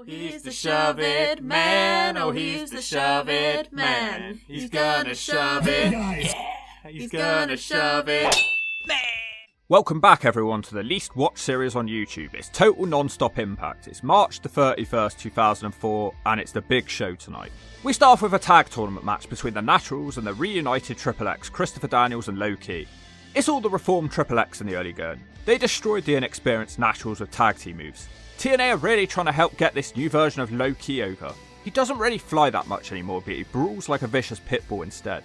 He's the shove-it man, oh he's the shove-it man. He's gonna shove it, yeah, he's gonna shove it, man. Welcome back everyone to the least watched series on YouTube. It's Total Non-Stop Impact. It's March the 31st, 2004, and it's the big show tonight. We start off with a tag tournament match between the Naturals and the reunited Triple X, Christopher Daniels and Low Ki. It's all the reformed Triple X in the early going. They destroyed the inexperienced Naturals with tag team moves. TNA are really trying to help get this new version of Low Ki over. He doesn't really fly that much anymore, but he brawls like a vicious pit bull instead.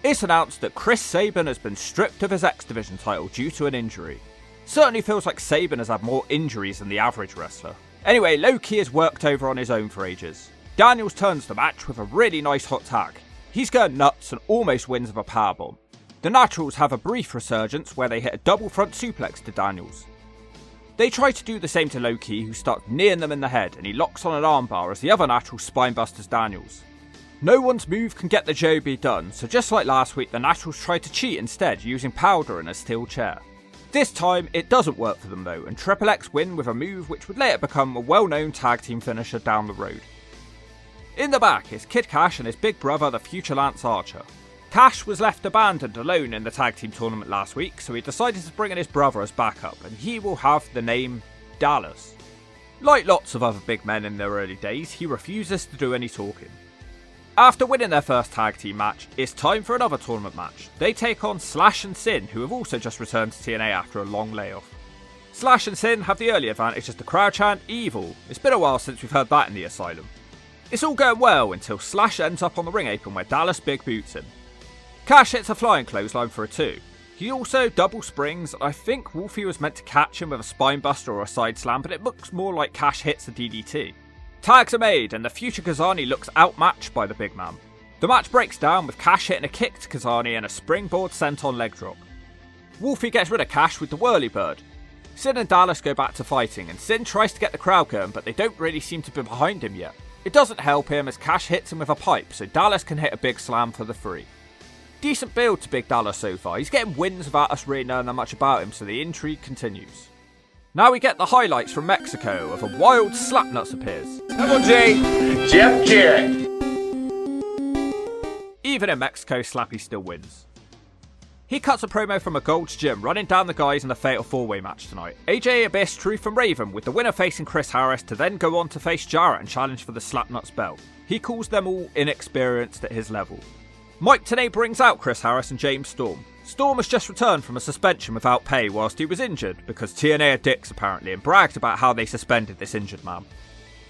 It's announced that Chris Sabin has been stripped of his X Division title due to an injury. Certainly feels like Sabin has had more injuries than the average wrestler. Anyway, Low Ki has worked over on his own for ages. Daniels turns the match with a really nice hot tag. He's going nuts and almost wins with a powerbomb. The Naturals have a brief resurgence where they hit a double front suplex to Daniels. They try to do the same to Low Ki, who starts kneeing them in the head, and he locks on an armbar as the other Natural spinebusters Daniels. No one's move can get the job done, so just like last week, the Naturals try to cheat instead, using powder and a steel chair. This time, it doesn't work for them though, and Triple X win with a move which would later become a well-known tag team finisher down the road. In the back is Kid Cash and his big brother, the future Lance Archer. Cash was left abandoned alone in the tag team tournament last week, so he decided to bring in his brother as backup, and he will have the name Dallas. Like lots of other big men in their early days, he refuses to do any talking. After winning their first tag team match, it's time for another tournament match. They take on Slash and Sin, who have also just returned to TNA after a long layoff. Slash and Sin have the early advantage as the crowd chant evil. It's been a while since we've heard that in the Asylum. It's all going well until Slash ends up on the ring apron where Dallas big boots him. Cash hits a flying clothesline for a 2. He also double springs. I think Wolfie was meant to catch him with a spinebuster or a side slam, but it looks more like Cash hits a DDT. Tags are made and the future Kazani looks outmatched by the big man. The match breaks down with Cash hitting a kick to Kazani and a springboard senton leg drop. Wolfie gets rid of Cash with the whirlybird. Sin and Dallas go back to fighting and Sin tries to get the crowd going, but they don't really seem to be behind him yet. It doesn't help him as Cash hits him with a pipe, so Dallas can hit a big slam for the 3. Decent build to Big Dallas so far. He's getting wins without us really knowing that much about him, so the intrigue continues. Now we get the highlights from Mexico of a Wild Slapnuts appears. Double J, Jeff Jarrett. Even in Mexico, Slappy still wins. He cuts a promo from a Gold's Gym, running down the guys in the Fatal 4-Way match tonight. AJ, Abyss, Truth and Raven, with the winner facing Chris Harris to then go on to face Jarrett and challenge for the Slapnuts belt. He calls them all inexperienced at his level. Nwa Tna brings out Chris Harris and James Storm. Storm has just returned from a suspension without pay whilst he was injured, because TNA are dicks apparently, and bragged about how they suspended this injured man.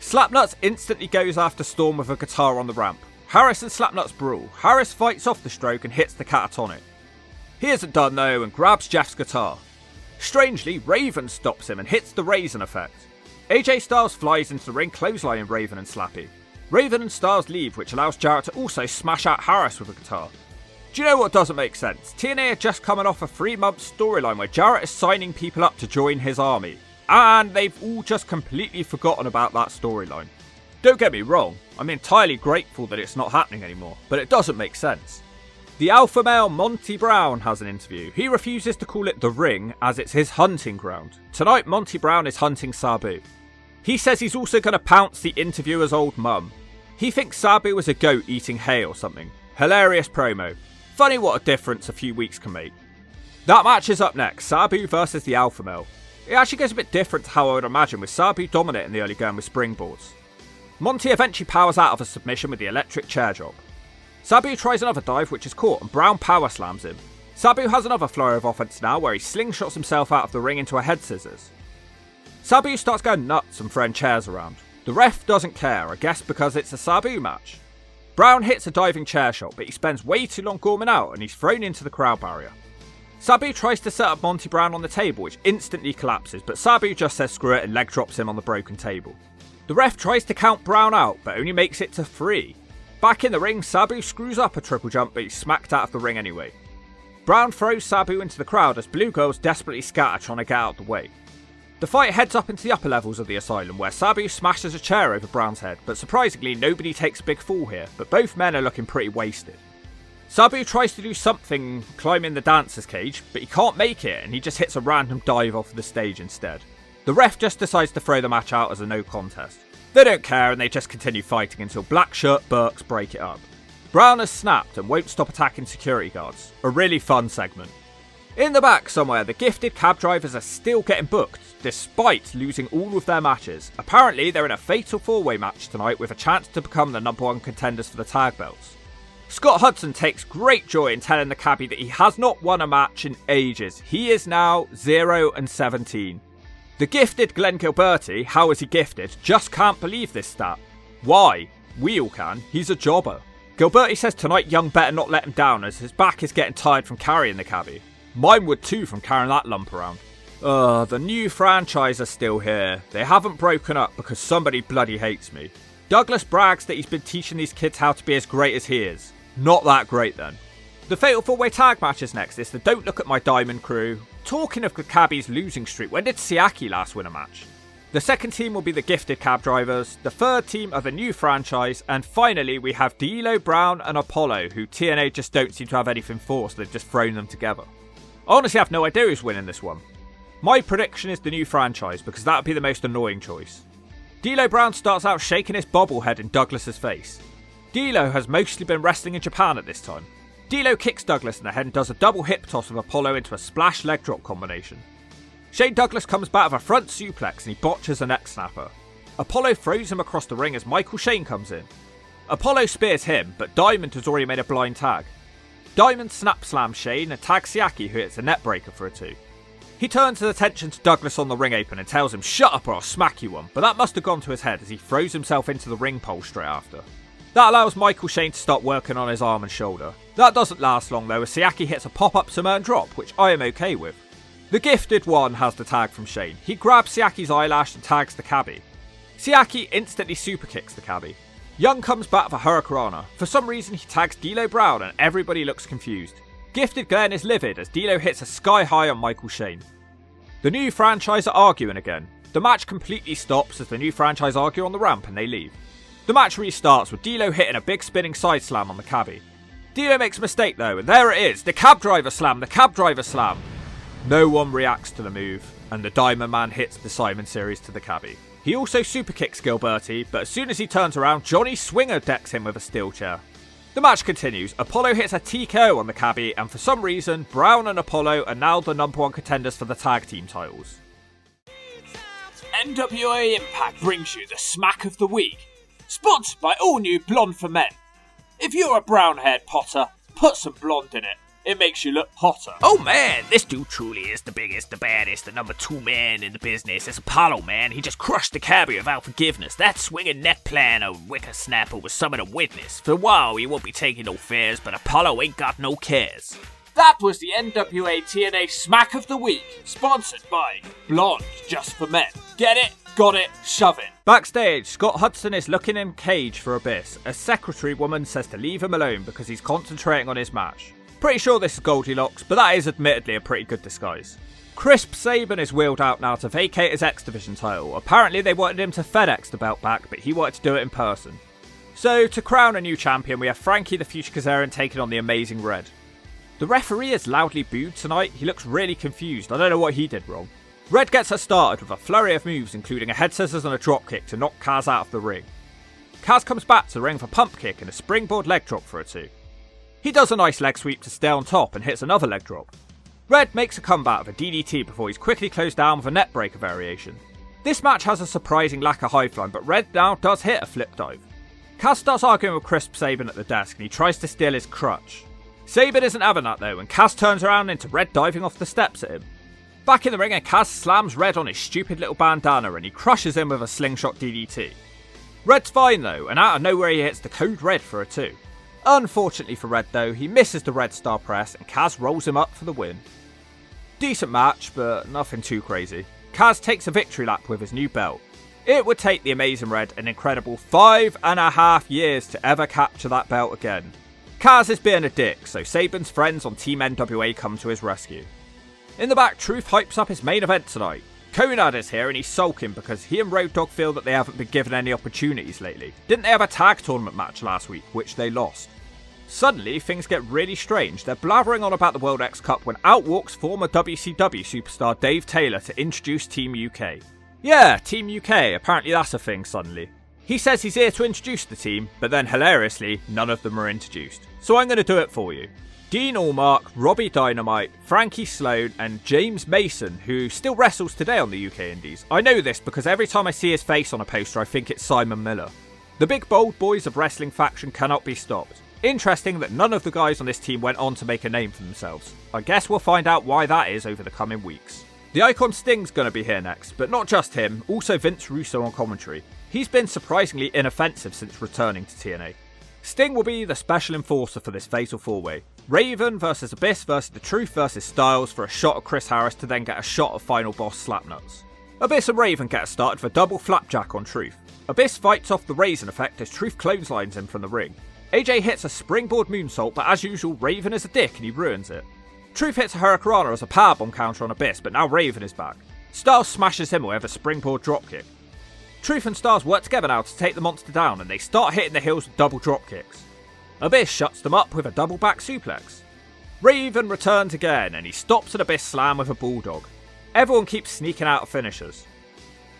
Slapnuts instantly goes after Storm with a guitar on the ramp. Harris and Slapnuts brawl. Harris fights off the stroke and hits the catatonic. He isn't done though and grabs Jeff's guitar. Strangely, Raven stops him and hits the Raisin effect. AJ Styles flies into the ring, clotheslining Raven and Slappy. Raven and Styles leave, which allows Jarrett to also smash out Harris with a guitar. Do you know what doesn't make sense? TNA are just coming off a 3-month storyline where Jarrett is signing people up to join his army, and they've all just completely forgotten about that storyline. Don't get me wrong, I'm entirely grateful that it's not happening anymore, but it doesn't make sense. The alpha male Monty Brown has an interview. He refuses to call it the ring as it's his hunting ground. Tonight Monty Brown is hunting Sabu. He says he's also going to pounce the interviewer's old mum. He thinks Sabu was a goat eating hay or something. Hilarious promo. Funny what a difference a few weeks can make. That match is up next, Sabu versus the Alpha Male. It actually goes a bit different to how I would imagine, with Sabu dominant in the early going with springboards. Monty eventually powers out of a submission with the electric chair drop. Sabu tries another dive which is caught and Brown power slams him. Sabu has another flurry of offense now where he slingshots himself out of the ring into a head scissors. Sabu starts going nuts and throwing chairs around. The ref doesn't care, I guess because it's a Sabu match. Brown hits a diving chair shot, but he spends way too long gorming out and he's thrown into the crowd barrier. Sabu tries to set up Monty Brown on the table, which instantly collapses, but Sabu just says screw it and leg drops him on the broken table. The ref tries to count Brown out, but only makes it to 3. Back in the ring, Sabu screws up a triple jump, but he's smacked out of the ring anyway. Brown throws Sabu into the crowd as Blue Girls desperately scatter trying to get out of the way. The fight heads up into the upper levels of the Asylum where Sabu smashes a chair over Brown's head, but surprisingly nobody takes a big fall here, but both men are looking pretty wasted. Sabu tries to do something climbing the dancer's cage, but he can't make it and he just hits a random dive off the stage instead. The ref just decides to throw the match out as a no contest. They don't care and they just continue fighting until Black Shirt Burks break it up. Brown has snapped and won't stop attacking security guards. A really fun segment. In the back somewhere, the gifted cab drivers are still getting booked, despite losing all of their matches. Apparently, they're in a fatal 4-way match tonight with a chance to become the #1 contenders for the tag belts. Scott Hudson takes great joy in telling the cabbie that he has not won a match in ages. He is now 0-17. The gifted Glenn Gilberti, how is he gifted, just can't believe this stat. Why? We all can. He's a jobber. Gilberti says tonight Young better not let him down as his back is getting tired from carrying the cabbie. Mine would too from carrying that lump around. The new franchise are still here. They haven't broken up because somebody bloody hates me. Douglas brags that he's been teaching these kids how to be as great as he is. Not that great then. The Fatal 4-Way Tag match is next. It's the Don't Look at My Diamond crew. Talking of the cabbie's losing streak, when did Siaki last win a match? The second team will be the gifted cab drivers. The third team are the new franchise. And finally we have D'Lo Brown and Apollo, who TNA just don't seem to have anything for, so they've just thrown them together. I honestly have no idea who's winning this one. My prediction is the new franchise because that would be the most annoying choice. D'Lo Brown starts out shaking his bobblehead in Douglas's face. D'Lo has mostly been wrestling in Japan at this time. D'Lo kicks Douglas in the head and does a double hip toss with Apollo into a splash leg drop combination. Shane Douglas comes back with a front suplex and he botches a neck snapper. Apollo throws him across the ring as Michael Shane comes in. Apollo spears him, but Diamond has already made a blind tag. Diamond snap slams Shane and tags Siaki, who hits a net breaker for a 2. He turns his attention to Douglas on the ring apron and tells him, "Shut up or I'll smack you one," but that must have gone to his head as he throws himself into the ring pole straight after. That allows Michael Shane to start working on his arm and shoulder. That doesn't last long though as Siaki hits a pop-up Samoan drop, which I am okay with. The gifted one has the tag from Shane. He grabs Siaki's eyelash and tags the cabbie. Siaki instantly super kicks the cabbie. Young comes back with a Hurricanrana. For some reason he tags D'Lo Brown and everybody looks confused. Gifted Glenn is livid as D'Lo hits a sky high on Michael Shane. The new franchise are arguing again. The match completely stops as the new franchise argue on the ramp and they leave. The match restarts with D'Lo hitting a big spinning side slam on the cabbie. D'Lo makes a mistake though, and there it is, the cab driver slam, the cab driver slam. No one reacts to the move, and the Diamond Man hits the Simon series to the cabbie. He also super kicks Gilberti, but as soon as he turns around, Johnny Swinger decks him with a steel chair. The match continues. Apollo hits a TKO on the cabbie, and for some reason, Brown and Apollo are now the #1 contenders for the tag team titles. NWA Impact brings you the Smack of the Week, sponsored by All New Blonde for Men. If you're a brown-haired potter, put some blonde in it. It makes you look hotter. Oh man, this dude truly is the biggest, the baddest, the #2 man in the business. It's Apollo, man. He just crushed the cabbie without forgiveness. That swinging neck plan of wicker snapper was something to witness. For a while, he won't be taking no fares, but Apollo ain't got no cares. That was the NWA TNA Smack of the Week, sponsored by Blonde Just for Men. Get it? Got it? Shove it. Backstage, Scott Hudson is looking in cage for Abyss. A secretary woman says to leave him alone because he's concentrating on his match. Pretty sure this is Goldilocks, but that is admittedly a pretty good disguise. Crisp Sabin is wheeled out now to vacate his X Division title. Apparently they wanted him to FedEx the belt back, but he wanted to do it in person. So, to crown a new champion, we have Frankie the Future Kazarian taking on the Amazing Red. The referee is loudly booed tonight. He looks really confused. I don't know what he did wrong. Red gets us started with a flurry of moves, including a head scissors and a dropkick to knock Kaz out of the ring. Kaz comes back to the ring for a pump kick and a springboard leg drop for a 2. He does a nice leg sweep to stay on top and hits another leg drop. Red makes a comeback with a DDT before he's quickly closed down with a net breaker variation. This match has a surprising lack of high flying, but Red now does hit a flip dive. Kaz starts arguing with Crisp Sabin at the desk and he tries to steal his crutch. Sabin isn't having that though, and Kaz turns around into Red diving off the steps at him. Back in the ring, and Kaz slams Red on his stupid little bandana and he crushes him with a slingshot DDT. Red's fine though, and out of nowhere he hits the Code Red for a 2. Unfortunately for Red though, he misses the Red Star press and Kaz rolls him up for the win. Decent match, but nothing too crazy. Kaz takes a victory lap with his new belt. It would take the Amazing Red an incredible 5.5 years to ever capture that belt again. Kaz is being a dick, so Sabin's friends on Team NWA come to his rescue. In the back, Truth hypes up his main event tonight. Conrad is here and he's sulking because he and Road Dogg feel that they haven't been given any opportunities lately. Didn't they have a tag tournament match last week, which they lost? Suddenly, things get really strange. They're blathering on about the World X Cup when out walks former WCW superstar Dave Taylor to introduce Team UK. Yeah, Team UK, apparently that's a thing suddenly. He says he's here to introduce the team, but then hilariously, none of them are introduced. So I'm going to do it for you. Dean Allmark, Robbie Dynamite, Frankie Sloan and James Mason, who still wrestles today on the UK Indies. I know this because every time I see his face on a poster I think it's Simon Miller. The big bold boys of wrestling faction cannot be stopped. Interesting that none of the guys on this team went on to make a name for themselves. I guess we'll find out why that is over the coming weeks. The icon Sting's going to be here next, but not just him, also Vince Russo on commentary. He's been surprisingly inoffensive since returning to TNA. Sting will be the special enforcer for this fatal 4-way. Raven versus Abyss versus The Truth versus Styles for a shot of Chris Harris to then get a shot of final boss Slapnuts. Abyss and Raven get started for a double flapjack on Truth. Abyss fights off the Raisin effect as Truth clotheslines him from the ring. AJ hits a springboard moonsault, but as usual Raven is a dick and he ruins it. Truth hits a Hurricanrana as a powerbomb counter on Abyss, but now Raven is back. Styles smashes him away with a springboard dropkick. Truth and Styles work together now to take the monster down and they start hitting the heels with double dropkicks. Abyss shuts them up with a double back suplex. Raven returns again and he stops an Abyss slam with a bulldog. Everyone keeps sneaking out of finishers.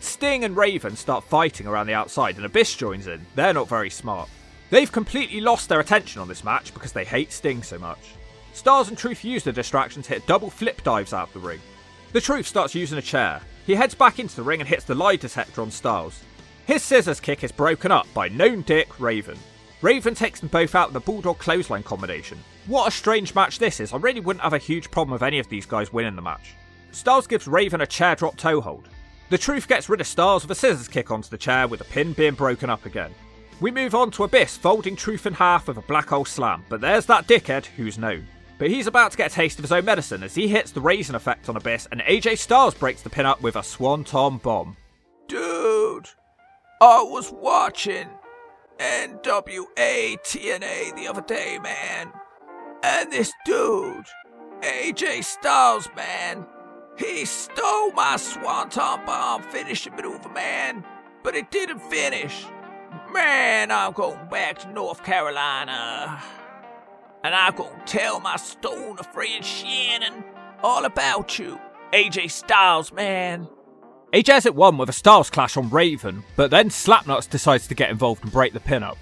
Sting and Raven start fighting around the outside and Abyss joins in. They're not very smart. They've completely lost their attention on this match because they hate Sting so much. Styles and Truth use the distraction to hit double flip dives out of the ring. The Truth starts using a chair. He heads back into the ring and hits the lie detector on Styles. His scissors kick is broken up by known dick Raven. Raven takes them both out with the bulldog clothesline combination. What a strange match this is. I really wouldn't have a huge problem with any of these guys winning the match. Styles gives Raven a chair drop toe hold. The Truth gets rid of Styles with a scissors kick onto the chair with the pin being broken up again. We move on to Abyss folding Truth in half with a black hole slam, but there's that dickhead who's known. But he's about to get a taste of his own medicine as he hits the Raisin effect on Abyss and AJ Styles breaks the pin up with a Swanton bomb. Dude, I was watching NWA TNA the other day, man. And this dude, AJ Styles, man, he stole my Swanton bomb finishing maneuver, man. But it didn't finish. Man, I'm going back to North Carolina. And I'm going to tell my stoner friend Shannon all about you, AJ Styles, man. AJ has it won with a Styles clash on Raven, but then Slapnuts decides to get involved and break the pin up.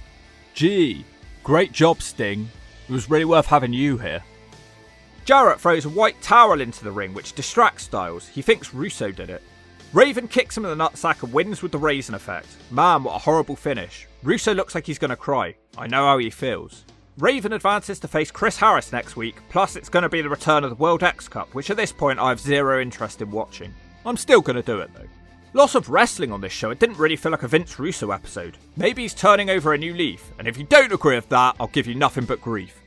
Gee, great job Sting. It was really worth having you here. Jarrett throws a white towel into the ring which distracts Styles. He thinks Russo did it. Raven kicks him in the nutsack and wins with the Raisin effect. Man, what a horrible finish. Russo looks like he's going to cry. I know how he feels. Raven advances to face Chris Harris next week, plus it's going to be the return of the World X Cup, which at this point I have zero interest in watching. I'm still going to do it though. Lots of wrestling on this show, it didn't really feel like a Vince Russo episode. Maybe he's turning over a new leaf, and if you don't agree with that, I'll give you nothing but grief.